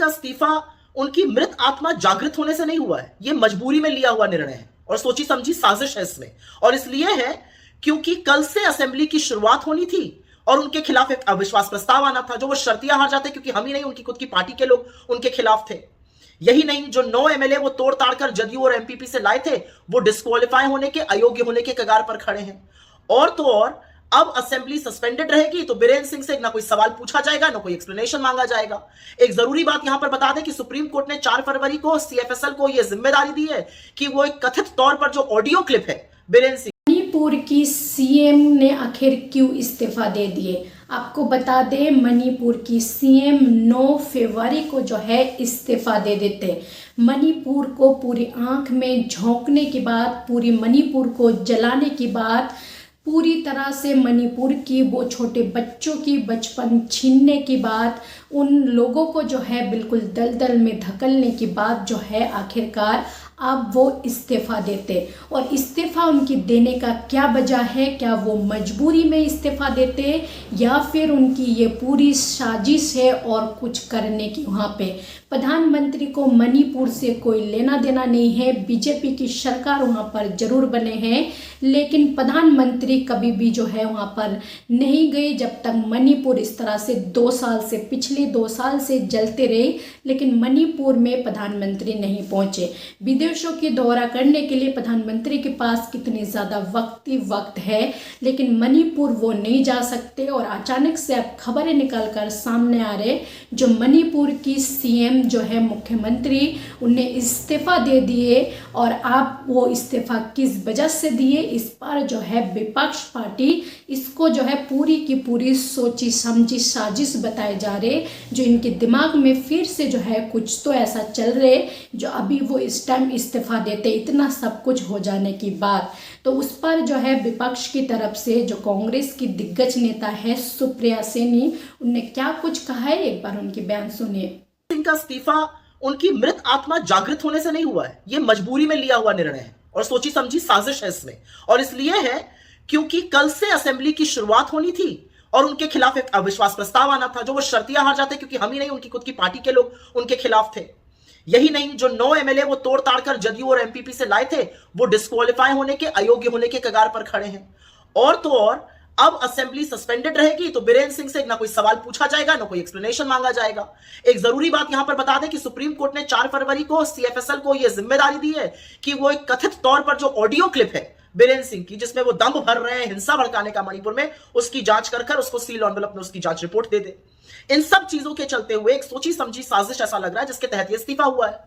का इस्तीफा उनकी मृत आत्मा जागृत होने से नहीं हुआ है, ये मजबूरी में लिया हुआ निर्णय है और सोची समझी साजिश है इसमें। और इसलिए है क्योंकि कल से असेंबली की शुरुआत होनी थी और उनके खिलाफ एक अविश्वास प्रस्ताव आना था, जो वो शर्तियां हार जाते क्योंकि हम ही नहीं, उनकी खुद की पार्टी के लोग उनके खिलाफ थे। यही नहीं, जो 9 एमएलए वो तोड़ ताड़ कर जदयू और एमपीपी से लाए थे, वो डिस्क्वालीफाई होने के, अयोग्य होने के कगार पर खड़े हैं। और तो और अब असेंबली सस्पेंडेड रहेगी तो बीरेंद्र सिंह से ना कोई सवाल पूछा जाएगा, ना कोई एक्सप्लेनेशन मांगा जाएगा। एक जरूरी बात यहां पर बता दें कि सुप्रीम कोर्ट ने 4 फरवरी को सीएफएसएल को यह जिम्मेदारी दी है कि वो एक कथित तौर पर जो ऑडियो क्लिप है बीरेंद्र सिंह, मणिपुर की सीएम ने आखिर क्यों इस्तीफा दे दिए। आपको बता दें, मणिपुर की सीएम 9 फरवरी को जो है इस्तीफा दे देते। मणिपुर को पूरी आंख में झोंकने के बाद, पूरी मणिपुर को जलाने के बाद, पूरी तरह से मणिपुर की वो छोटे बच्चों की बचपन छीनने के बाद, उन लोगों को जो है बिल्कुल दलदल में धकेलने के बाद जो है आखिरकार अब वो इस्तीफा देते। और इस्तीफा उनकी देने का क्या वजह है, क्या वो मजबूरी में इस्तीफा देते या फिर उनकी ये पूरी साजिश है और कुछ करने की। वहाँ पे प्रधानमंत्री को मणिपुर से कोई लेना देना नहीं है, बीजेपी की सरकार वहाँ पर जरूर बने हैं लेकिन प्रधानमंत्री कभी भी जो है वहाँ पर नहीं गए जब तक मणिपुर इस तरह से 2 साल से, पिछले 2 साल से जलते रहे, लेकिन मणिपुर में प्रधानमंत्री नहीं पहुँचे। विदेशों के दौरा करने के लिए प्रधानमंत्री के पास कितनी ज़्यादा वक्त है, लेकिन मणिपुर वो नहीं जा सकते। और अचानक से अब खबरें निकल कर सामने आ रहे, जो मणिपुर की सीएम जो है, मुख्यमंत्री, उन्हें इस्तीफा दे दिए। और आप वो इस्तीफा किस वजह से दिए, इस पर जो है विपक्ष पार्टी इसको जो है पूरी की पूरी सोची समझी साजिश बताए जा रहे, जो इनके दिमाग में फिर से जो है कुछ तो ऐसा चल रहे, जो अभी वो इस टाइम इस्तीफा देते इतना सब कुछ हो जाने की बात। तो उस पर जो है विपक्ष की तरफ से जो कांग्रेस की दिग्गज नेता है सुप्रिया सेनी, उनने क्या कुछ कहा है, एक बार उनकी बयान सुनिए। इनका इस्तीफा उनकी मृत आत्मा जागृत होने से नहीं हुआ है, यह मजबूरी में लिया हुआ निर्णय है और सोची समझी साजिश है इसमें। और इसलिए है क्योंकि कल से असेंबली की शुरुआत होनी थी और उनके खिलाफ एक अविश्वास प्रस्ताव आना था, जो वो शर्तियां हार जाते क्योंकि हम ही नहीं, उनकी खुद की पार्टी के लोग उनके खिलाफ थे। यही नहीं, जो 9 एमएलए वो तोड़ ताड़ कर जदयू और एमपीपी से लाए थे, वो डिस्क्वालीफाई होने के, अयोग्य होने के कगार पर खड़े हैं। और तो और अब असेंबली सस्पेंडेड रहेगी तो बीरेंद्र सिंह से ना कोई सवाल पूछा जाएगा, ना कोई एक्सप्लेनेशन मांगा जाएगा। एक जरूरी बात यहां पर बता दें कि सुप्रीम कोर्ट ने 4 फरवरी को सीएफएसएल को यह जिम्मेदारी दी है कि वो एक कथित तौर पर जो ऑडियो क्लिप है बीरेंद्र सिंह की, जिसमें वो दंभ भर रहे हैं हिंसा भड़काने का मणिपुर में, उसकी जांच कर उसको सील एनवेलप में उसकी जांच रिपोर्ट दे दे। इन सब चीजों के चलते हुए एक सोची समझी साजिश ऐसा लग रहा है जिसके तहत यह इस्तीफा हुआ है।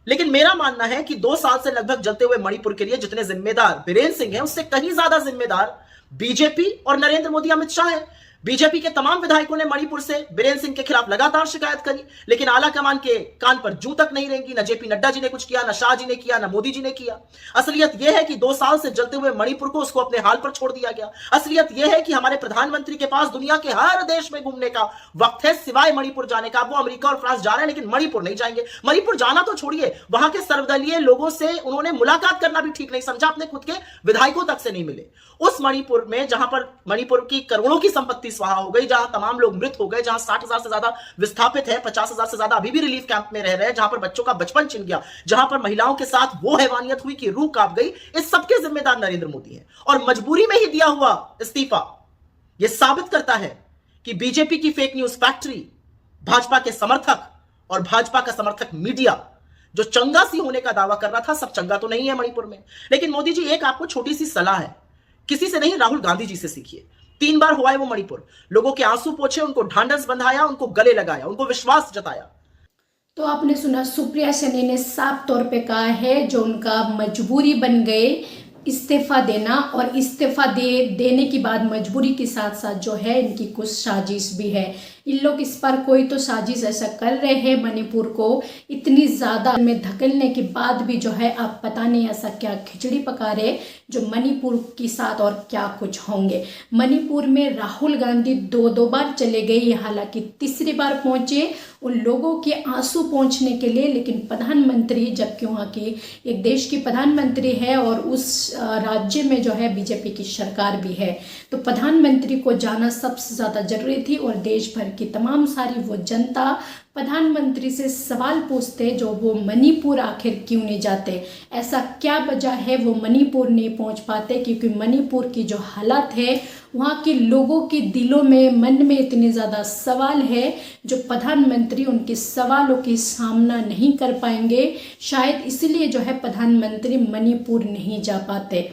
लेकिन मेरा मानना है कि 2 साल से लगभग जलते हुए मणिपुर के लिए जितने जिम्मेदार बीरेंद्र सिंह हैं, उससे कहीं ज्यादा जिम्मेदार बीजेपी और नरेंद्र मोदी, अमित शाह है। बीजेपी के तमाम विधायकों ने मणिपुर से बीरेंद्र सिंह के खिलाफ लगातार शिकायत करी, लेकिन आला कमान के कान पर जूं तक नहीं रेंगी। न जेपी नड्डा जी ने कुछ किया, न शाह जी ने किया, न मोदी जी ने किया। असलियत यह है कि 2 साल से जलते हुए मणिपुर को उसको अपने हाल पर छोड़ दिया गया। असलियत यह है कि हमारे प्रधानमंत्री के पास दुनिया के हर देश में घूमने का वक्त है सिवाय मणिपुर जाने का। वो अमेरिका और फ्रांस जा रहे हैं लेकिन मणिपुर नहीं जाएंगे। मणिपुर जाना तो छोड़िए, वहां के सर्वदलीय लोगों से उन्होंने मुलाकात करना भी ठीक नहीं समझा, अपने खुद के विधायकों तक से नहीं मिले। उस मणिपुर में जहां पर मणिपुर की करोड़ों की संपत्ति स्वाहा हो गई, जहां तमाम लोग मृत हो गए, जहां 60,000 से ज्यादा विस्थापित है, 50,000 से ज्यादा अभी भी रिलीफ कैंप में रह रहे हैं, जहां पर बच्चों का बचपन छिन गया, जहां पर महिलाओं के साथ वो हैवानियत हुई कि रूह कांप गई, इस सबके जिम्मेदार नरेंद्र मोदी हैं। और मजबूरी में ही दिया हुआ इस्तीफा यह साबित करता है कि बीजेपी की फेक न्यूज फैक्ट्री, भाजपा के समर्थक और भाजपा का समर्थक मीडिया जो चंगा सी होने का दावा कर रहा था, सब चंगा तो नहीं है मणिपुर में। लेकिन मोदी जी, एक आपको छोटी सी सलाह है, किसी से नहीं, राहुल गांधी जी से सीखिए। 3 बार हुआ है वो मणिपुर, लोगों के आंसू पोंछे, उनको ढांढस बंधाया, उनको गले लगाया, उनको विश्वास जताया। तो आपने सुना, सुप्रिया सेनी ने साफ तौर पे कहा है जो उनका मजबूरी बन गए इस्तीफा देना, और इस्तीफा देने के बाद मजबूरी के साथ साथ जो है इनकी कुछ साजिश भी है। इन लोग इस पर कोई तो साजिश ऐसा कर रहे हैं, मणिपुर को इतनी ज़्यादा में धकेलने के बाद भी जो है आप पता नहीं ऐसा क्या खिचड़ी पका रहे जो मणिपुर के साथ और क्या कुछ होंगे। मणिपुर में राहुल गांधी 2 बार चले गए, हालांकि तीसरी बार पहुंचे उन लोगों के आंसू पहुंचने के लिए, लेकिन प्रधानमंत्री, जबकि वहाँ की एक देश की प्रधानमंत्री है और उस राज्य में जो है बीजेपी की सरकार भी है, तो प्रधानमंत्री को जाना सबसे ज़्यादा जरूरी थी। और देश भर की तमाम सारी वो जनता प्रधानमंत्री से सवाल पूछते जो वो मणिपुर आखिर क्यों नहीं जाते, ऐसा क्या वजह है वो मणिपुर नहीं पहुंच पाते, क्योंकि मणिपुर की जो हालत है वहाँ के लोगों के दिलों में मन में इतने ज़्यादा सवाल है जो प्रधानमंत्री उनके सवालों की सामना नहीं कर पाएंगे। शायद इसलिए जो है प्रधानमंत्री मणिपुर नहीं जा पाते।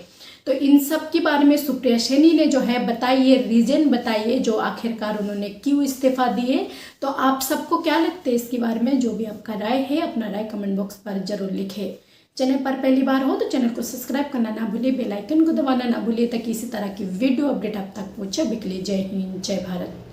तो इन सब के बारे में सुप्रिया सैनी ने जो है बताइए, रीजन बताइए जो आखिरकार उन्होंने क्यों इस्तीफा दिए। तो आप सबको क्या लगता है इसके बारे में, जो भी आपका राय है अपना राय कमेंट बॉक्स पर जरूर लिखें। चैनल पर पहली बार हो तो चैनल को सब्सक्राइब करना ना भूलिए, बेल आइकन को दबाना ना भूलिए ताकि इसी तरह की वीडियो अपडेट आप तक पहुंचे। बिकली जय हिंद, जय भारत।